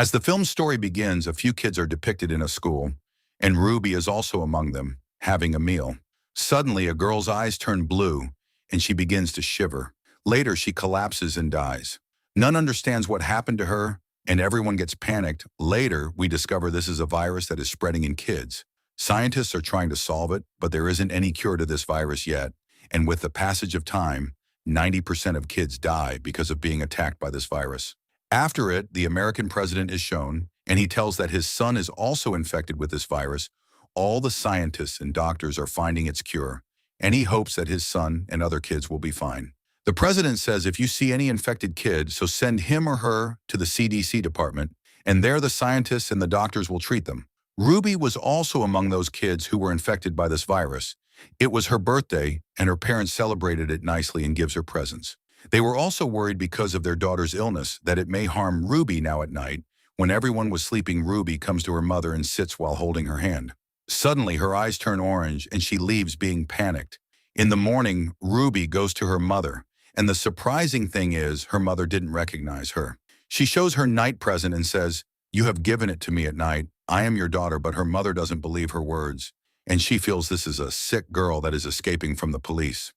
As the film's story begins, a few kids are depicted in a school, and Ruby is also among them, having a meal. Suddenly, a girl's eyes turn blue, and she begins to shiver. Later, she collapses and dies. None understands what happened to her, and everyone gets panicked. Later, we discover this is a virus that is spreading in kids. Scientists are trying to solve it, but there isn't any cure to this virus yet, and with the passage of time, 90% of kids die because of being attacked by this virus. After it, the American president is shown, and he tells that his son is also infected with this virus. All the scientists and doctors are finding its cure, and he hopes that his son and other kids will be fine. The president says if you see any infected kid, so send him or her to the CDC department, and there the scientists and the doctors will treat them. Ruby was also among those kids who were infected by this virus. It was her birthday, and her parents celebrated it nicely and gives her presents. They were also worried because of their daughter's illness that it may harm Ruby now at night. When everyone was sleeping, Ruby comes to her mother and sits while holding her hand. Suddenly, her eyes turn orange and she leaves being panicked. In the morning, Ruby goes to her mother, and the surprising thing is her mother didn't recognize her. She shows her night present and says, "You have given it to me at night. I am your daughter," but her mother doesn't believe her words, and she feels this is a sick girl that is escaping from the police.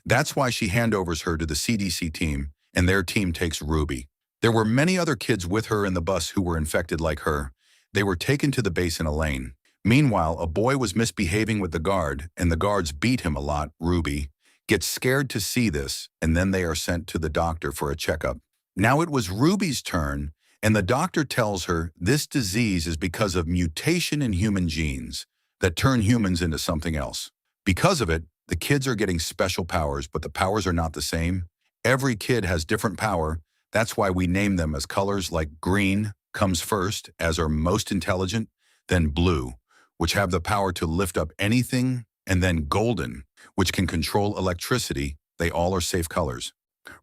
That's why she handovers her to the CDC team, and their team takes Ruby. There were many other kids with her in the bus who were infected like her. They were taken to the base in a lane. Meanwhile, a boy was misbehaving with the guard, and the guards beat him a lot. Ruby gets scared to see this, and then they are sent to the doctor for a checkup. Now it was Ruby's turn, and the doctor tells her this disease is because of mutation in human genes that turn humans into something else. Because of it, the kids are getting special powers, but the powers are not the same. Every kid has different power. That's why we name them as colors, like green comes first, as are most intelligent, then blue, which have the power to lift up anything, and then golden, which can control electricity. They all are safe colors.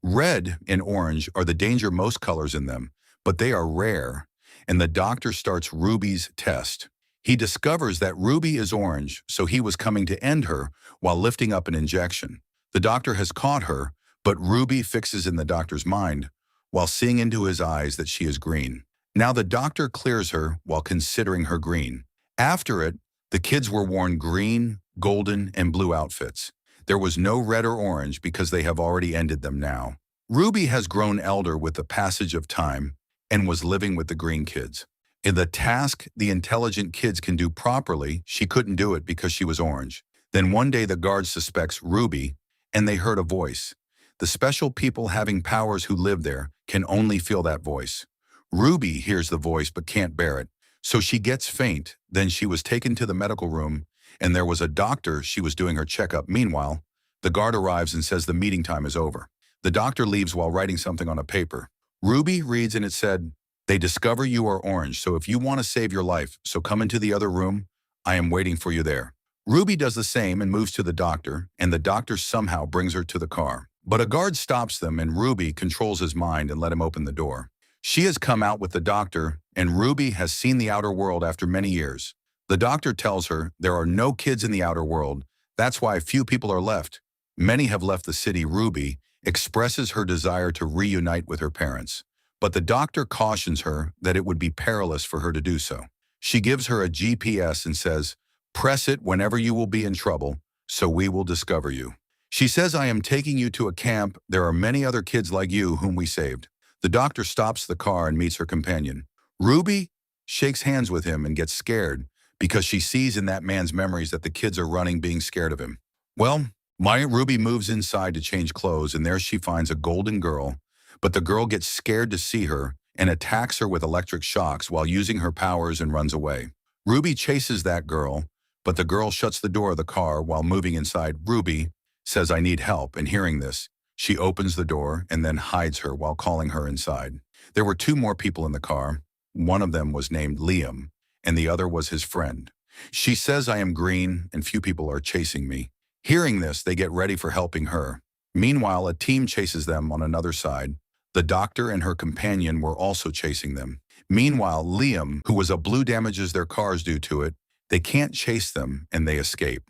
Red and orange are the danger most colors in them, but they are rare, and the doctor starts Ruby's test. He discovers that Ruby is orange, so he was coming to end her while lifting up an injection. The doctor has caught her, but Ruby fixes in the doctor's mind while seeing into his eyes that she is green. Now the doctor clears her while considering her green. After it, the kids were worn green, golden, and blue outfits. There was no red or orange because they have already ended them now. Ruby has grown elder with the passage of time and was living with the green kids. In the task the intelligent kids can do properly, she couldn't do it because she was orange. Then one day the guard suspects Ruby, and they heard a voice. The special people having powers who live there can only feel that voice. Ruby hears the voice but can't bear it, so she gets faint. Then she was taken to the medical room, and there was a doctor. She was doing her checkup. Meanwhile, the guard arrives and says the meeting time is over. The doctor leaves while writing something on a paper. Ruby reads, and it said, "They discover you are orange, so if you want to save your life, so come into the other room. I am waiting for you there." Ruby does the same and moves to the doctor, and the doctor somehow brings her to the car. But a guard stops them, and Ruby controls his mind and let him open the door. She has come out with the doctor, and Ruby has seen the outer world after many years. The doctor tells her there are no kids in the outer world. That's why few people are left. Many have left the city. Ruby expresses her desire to reunite with her parents, but the doctor cautions her that it would be perilous for her to do so. She gives her a GPS and says, "Press it whenever you will be in trouble, so we will discover you." She says, "I am taking you to a camp. There are many other kids like you whom we saved." The doctor stops the car and meets her companion. Ruby shakes hands with him and gets scared because she sees in that man's memories that the kids are running, being scared of him. Well, Ruby moves inside to change clothes, and there she finds a golden girl, but the girl gets scared to see her and attacks her with electric shocks while using her powers and runs away. Ruby chases that girl, but the girl shuts the door of the car while moving inside. Ruby says, "I need help," and hearing this, she opens the door and then hides her while calling her inside. There were two more people in the car. One of them was named Liam, and the other was his friend. She says, "I am green, and few people are chasing me." Hearing this, they get ready for helping her. Meanwhile, a team chases them on another side. The doctor and her companion were also chasing them. Meanwhile, Liam, who was a blue, damages their cars due to it. They can't chase them, and they escape.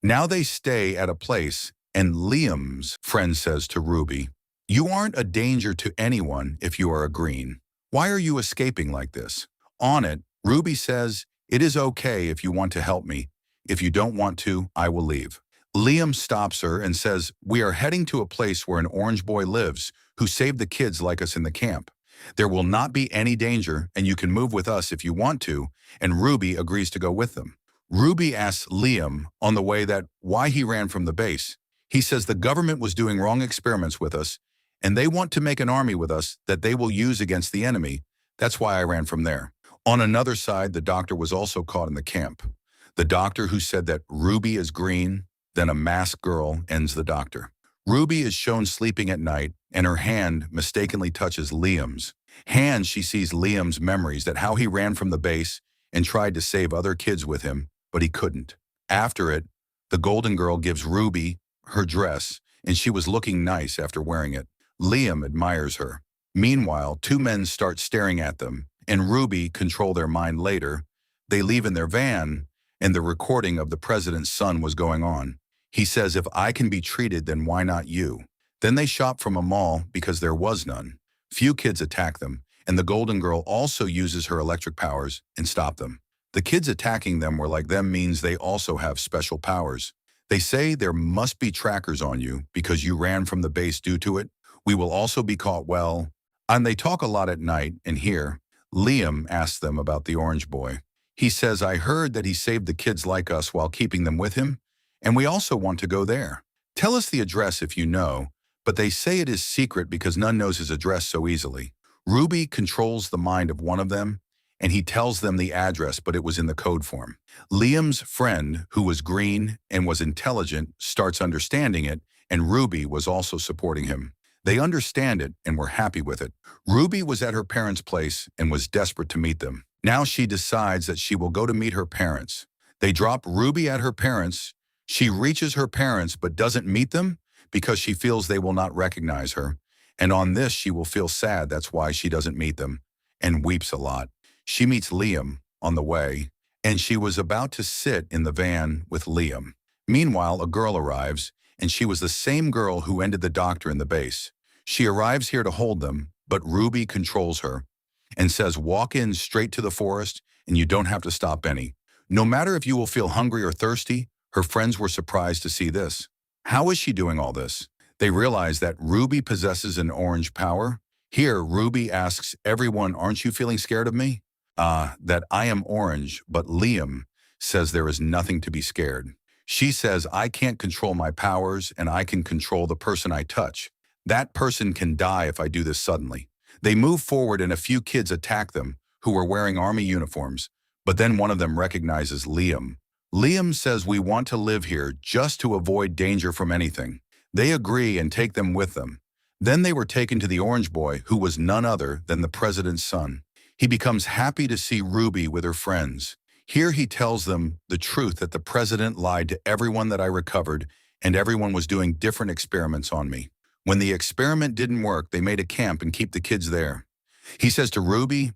Now they stay at a place, and Liam's friend says to Ruby, "You aren't a danger to anyone if you are a green. Why are you escaping like this? On it, Ruby says, it is okay if you want to help me. If you don't want to, I will leave. Liam stops her and says, we are heading to a place where an orange boy lives who saved the kids like us in the camp. There will not be any danger and you can move with us if you want to, and Ruby agrees to go with them. Ruby asks Liam on the way that why he ran from the base. He says the government was doing wrong experiments with us and they want to make an army with us that they will use against the enemy. That's why I ran from there. On another side, the doctor was also caught in the camp. The doctor who said that Ruby is green, then a masked girl ends the doctor. Ruby is shown sleeping at night, and her hand mistakenly touches Liam's. Hand, she sees Liam's memories that how he ran from the base and tried to save other kids with him, but he couldn't. After it, the golden girl gives Ruby her dress, and she was looking nice after wearing it. Liam admires her. Meanwhile, two men start staring at them, and Ruby control their mind later. They leave in their van, and the recording of the president's son was going on. He says, if I can be treated, then why not you? Then they shop from a mall because there was none. Few kids attack them, and the golden girl also uses her electric powers and stop them. The kids attacking them were like them means they also have special powers. They say there must be trackers on you because you ran from the base due to it. We will also be caught well. And they talk a lot at night, and here, Liam asks them about the orange boy. He says, I heard that he saved the kids like us while keeping them with him, and we also want to go there. Tell us the address if you know, but they say it is secret because none knows his address so easily. Ruby controls the mind of one of them, and he tells them the address, but it was in the code form. Liam's friend, who was green and was intelligent, starts understanding it, and Ruby was also supporting him. They understand it and were happy with it. Ruby was at her parents' place and was desperate to meet them. Now she decides that she will go to meet her parents. They drop Ruby at her parents'. She reaches her parents but doesn't meet them because she feels they will not recognize her. And on this, she will feel sad. That's why she doesn't meet them and weeps a lot. She meets Liam on the way, and she was about to sit in the van with Liam. Meanwhile, a girl arrives, and she was the same girl who ended the doctor in the base. She arrives here to hold them, but Ruby controls her and says, walk in straight to the forest, and you don't have to stop any. No matter if you will feel hungry or thirsty. Her friends were surprised to see this. How is she doing all this? They realize that Ruby possesses an orange power. Here, Ruby asks everyone, aren't you feeling scared of me? That I am orange, but Liam says there is nothing to be scared. She says, I can't control my powers and I can control the person I touch. That person can die if I do this suddenly. They move forward and a few kids attack them who were wearing army uniforms, but then one of them recognizes Liam. Liam says we want to live here just to avoid danger from anything. They agree and take them with them. Then they were taken to the orange boy, who was none other than the president's son. He becomes happy to see Ruby with her friends. Here he tells them the truth that the president lied to everyone that I recovered and everyone was doing different experiments on me. When the experiment didn't work, they made a camp and keep the kids there. He says to Ruby,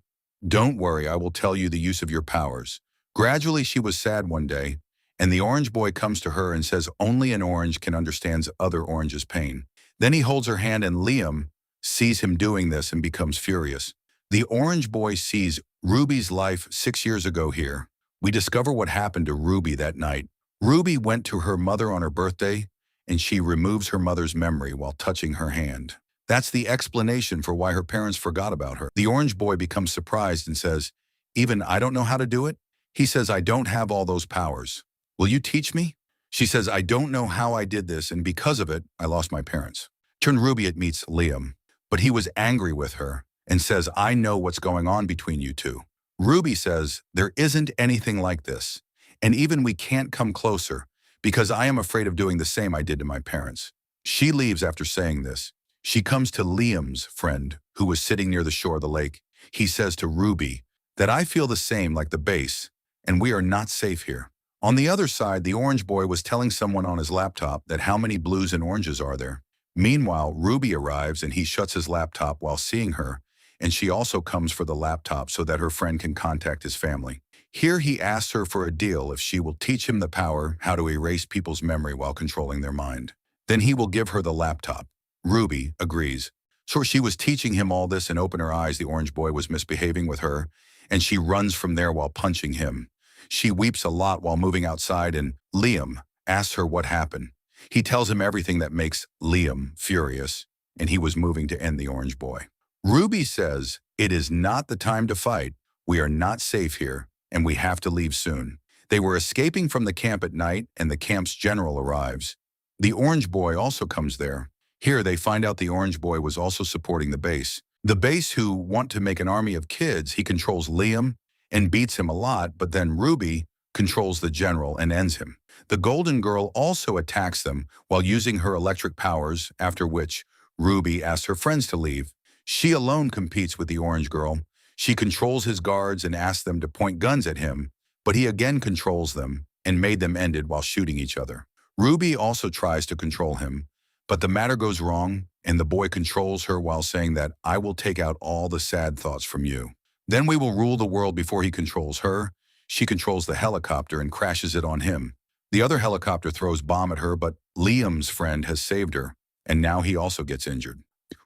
don't worry, I will tell you the use of your powers. Gradually, she was sad one day, and the orange boy comes to her and says only an orange can understand other orange's pain. Then he holds her hand and Liam sees him doing this and becomes furious. The orange boy sees Ruby's life 6 years ago here. We discover what happened to Ruby that night. Ruby went to her mother on her birthday, and she removes her mother's memory while touching her hand. That's the explanation for why her parents forgot about her. The orange boy becomes surprised and says, even I don't know how to do it? He says, I don't have all those powers. Will you teach me? She says, I don't know how I did this, and because of it, I lost my parents. Turn Ruby, it meets Liam, but he was angry with her and says, I know what's going on between you two. Ruby says, there isn't anything like this, and even we can't come closer because I am afraid of doing the same I did to my parents. She leaves after saying this. She comes to Liam's friend, who was sitting near the shore of the lake. He says to Ruby that I feel the same like the base, and we are not safe here. On the other side, the orange boy was telling someone on his laptop that how many blues and oranges are there. Meanwhile, Ruby arrives and he shuts his laptop while seeing her, and she also comes for the laptop so that her friend can contact his family. Here he asks her for a deal if she will teach him the power how to erase people's memory while controlling their mind. Then he will give her the laptop. Ruby agrees. So she was teaching him all this and opened her eyes. The orange boy was misbehaving with her, and she runs from there while punching him. She weeps a lot while moving outside, and Liam asks her what happened. He tells him everything that makes Liam furious, and he was moving to end the orange boy. Ruby says, "It is not the time to fight. We are not safe here, and we have to leave soon." They were escaping from the camp at night, and the camp's general arrives. The orange boy also comes there. Here they find out the orange boy was also supporting the base. The base, who want to make an army of kids, he controls Liam and beats him a lot, but then Ruby controls the general and ends him. The golden girl also attacks them while using her electric powers, after which Ruby asks her friends to leave. She alone competes with the orange girl. She controls his guards and asks them to point guns at him, but he again controls them and made them end it while shooting each other. Ruby also tries to control him, but the matter goes wrong, and the boy controls her while saying that, "I will take out all the sad thoughts from you. Then we will rule the world." Before he controls her, she controls the helicopter and crashes it on him. The other helicopter throws bomb at her, but Liam's friend has saved her, and now he also gets injured.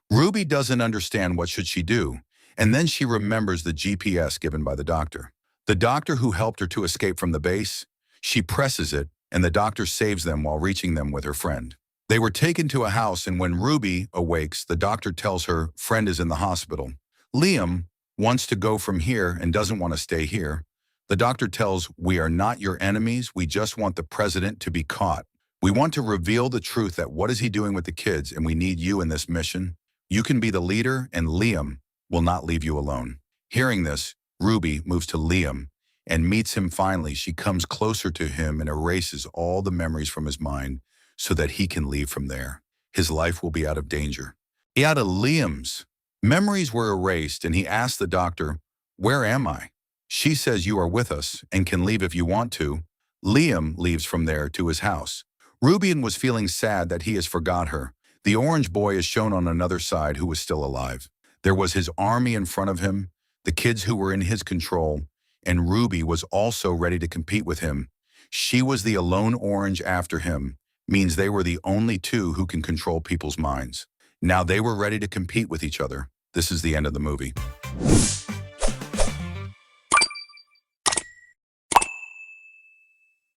Ruby doesn't understand what should she do, and then she remembers the GPS given by the doctor. The doctor who helped her to escape from the base. She presses it, and the doctor saves them while reaching them with her friend. They were taken to a house, and when Ruby awakes, the doctor tells her friend is in the hospital. Liam wants to go from here and doesn't want to stay here. The doctor tells, "We are not your enemies. We just want the president to be caught. We want to reveal the truth that what is he doing with the kids, and we need you in this mission. You can be the leader, and Liam will not leave you alone." Hearing this, Ruby moves to Liam and meets him finally. She comes closer to him and erases all the memories from his mind so that he can leave from there. His life will be out of danger. Out of Liam's memories were erased, and he asked the doctor, "Where am I?" She says, "You are with us and can leave if you want to." Liam leaves from there to his house. Rubian was feeling sad that he has forgot her. The orange boy is shown on another side, who was still alive. There was his army in front of him, the kids who were in his control, and Ruby was also ready to compete with him. She was the alone orange after him, means they were the only two who can control people's minds. Now they were ready to compete with each other. This is the end of the movie.